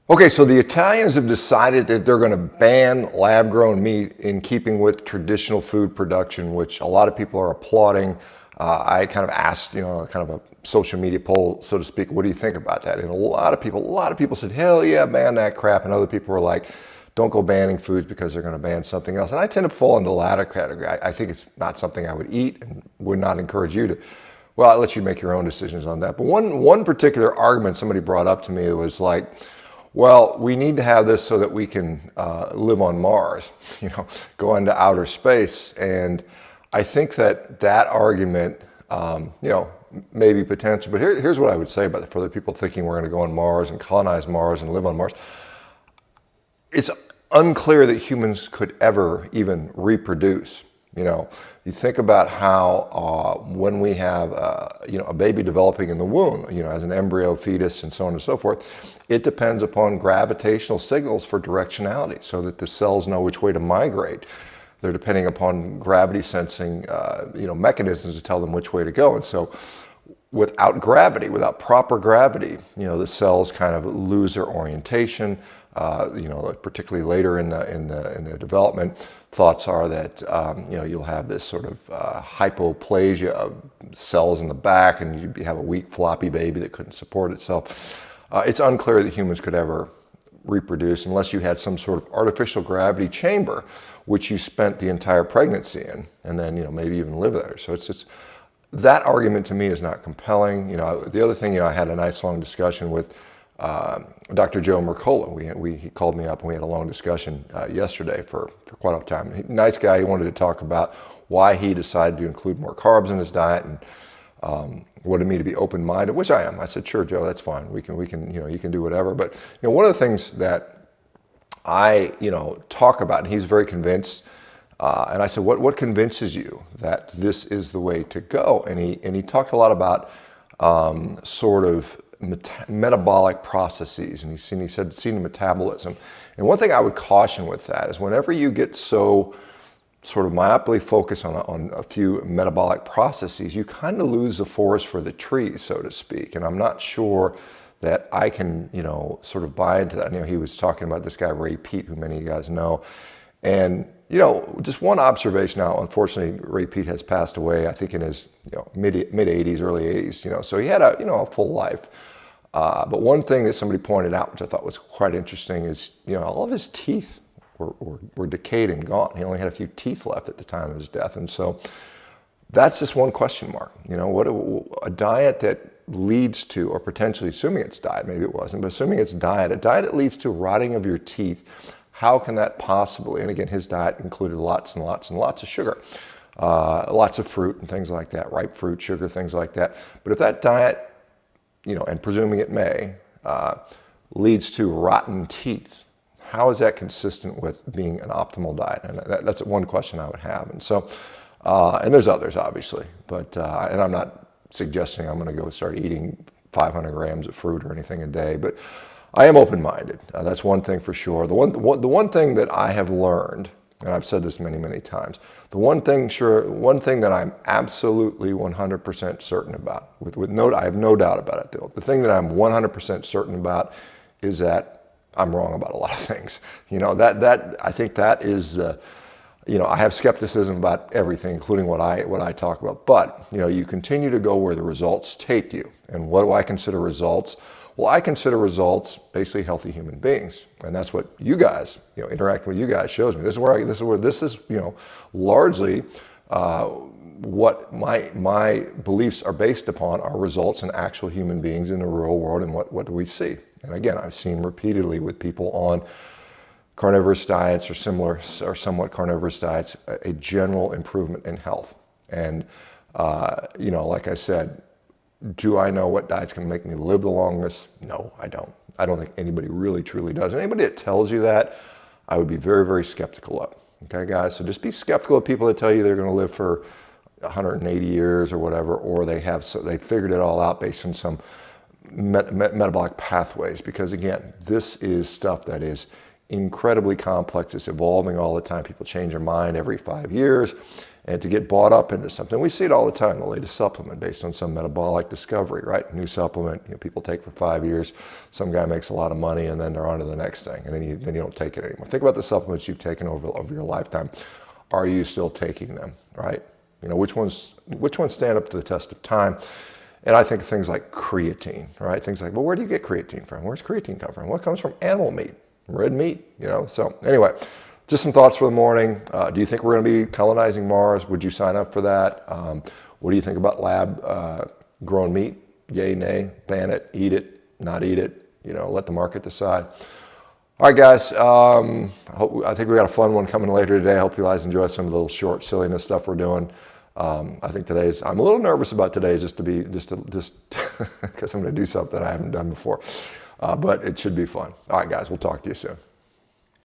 Okay, so the Italians have decided that they're going to ban lab-grown meat in keeping with traditional food production, which a lot of people are applauding. I kind of asked, kind of a social media poll, so to speak, what do you think about that? And a lot of people said, hell yeah, ban that crap. And other people were like, don't go banning foods because they're going to ban something else. And I tend to fall in the latter category. I think it's not something I would eat and would not encourage you to. Well, I'll let you make your own decisions on that. But one particular argument somebody brought up to me was like, well, we need to have this so that we can live on Mars, go into outer space. And I think that argument, may be potential. But here's what I would say about it for the people thinking we're going to go on Mars and colonize Mars and live on Mars. It's unclear that humans could ever even reproduce. You think about how when we have a baby developing in the womb, as an embryo, fetus, and so on and so forth, it depends upon gravitational signals for directionality, so that the cells know which way to migrate. They're depending upon gravity sensing, mechanisms to tell them which way to go. And so, without gravity, without proper gravity, the cells kind of lose their orientation. Particularly later in the development, thoughts are that you'll have this sort of hypoplasia of cells in the back, and you have a weak, floppy baby that couldn't support itself. It's unclear that humans could ever reproduce unless you had some sort of artificial gravity chamber, which you spent the entire pregnancy in, and then maybe even live there. So it's that argument to me is not compelling. The other thing, I had a nice long discussion with Dr. Joe Mercola. He called me up and we had a long discussion yesterday for quite a time. Nice guy. He wanted to talk about why he decided to include more carbs in his diet and wanted me to be open-minded, which I am. I said, sure, Joe, that's fine. We can you can do whatever. But one of the things that I talk about, and he's very convinced. And I said, what convinces you that this is the way to go? And he talked a lot about sort of metabolic processes, and he said seeing metabolism. And one thing I would caution with that is whenever you get so sort of myopically focused on a few metabolic processes, you kind of lose the forest for the trees, so to speak. And I'm not sure that I can sort of buy into that. He was talking about this guy Ray Peat, who many of you guys know, and just one observation. Now, unfortunately, Ray Peat has passed away, I think in his mid 80s, early 80s. So he had a full life. But one thing that somebody pointed out, which I thought was quite interesting, is all of his teeth were decayed and gone. He only had a few teeth left at the time of his death, and so that's just one question mark. What a diet that leads to, or potentially, assuming it's diet, maybe it wasn't, but assuming it's diet, a diet that leads to rotting of your teeth. How can that possibly? And again, his diet included lots and lots and lots of sugar, lots of fruit and things like that, ripe fruit, sugar, things like that. But if that diet, and presuming it may, leads to rotten teeth, how is that consistent with being an optimal diet? And that's one question I would have. And so, and there's others, obviously, but and I'm not suggesting I'm going to go start eating 500 grams of fruit or anything a day, but I am open-minded. That's one thing for sure. The one thing that I have learned, and I've said this many, many times, one thing that I'm absolutely 100% certain about, I have no doubt about it. The thing that I'm 100% certain about is that I'm wrong about a lot of things. I think that is I have skepticism about everything, including what I talk about. But you continue to go where the results take you. And what do I consider results? Well, I consider results basically healthy human beings, and that's what you guys, interacting with you guys shows me. This is largely what my beliefs are based upon are results in actual human beings in the real world, and what do we see? And again, I've seen repeatedly with people on carnivorous diets or similar or somewhat carnivorous diets a general improvement in health. And like I said. Do I know what diet's going to make me live the longest? No, I don't. I don't think anybody really truly does. Anybody that tells you that, I would be very, very skeptical of. Okay, guys? So just be skeptical of people that tell you they're going to live for 180 years or whatever, or they figured it all out based on some metabolic pathways. Because again, this is stuff that is incredibly complex. It's evolving all the time. People change their mind every 5 years. And to get bought up into something, we see it all the time, the latest supplement based on some metabolic discovery, right? New supplement, people take for 5 years. Some guy makes a lot of money and then they're on to the next thing. And then you don't take it anymore. Think about the supplements you've taken over your lifetime. Are you still taking them, right? Which ones stand up to the test of time? And I think things like creatine, right? Things like, well, where do you get creatine from? Where's creatine come from? Well, it comes from animal meat, red meat, So anyway, just some thoughts for the morning. Do you think we're going to be colonizing Mars? Would you sign up for that? What do you think about lab grown meat? Yay, nay, ban it, eat it, not eat it, let the market decide. All right, guys, I think we got a fun one coming later today. I hope you guys enjoyed some of the little short silliness stuff we're doing. I think I'm a little nervous about today's just because I'm going to do something I haven't done before, but it should be fun. All right, guys, we'll talk to you soon.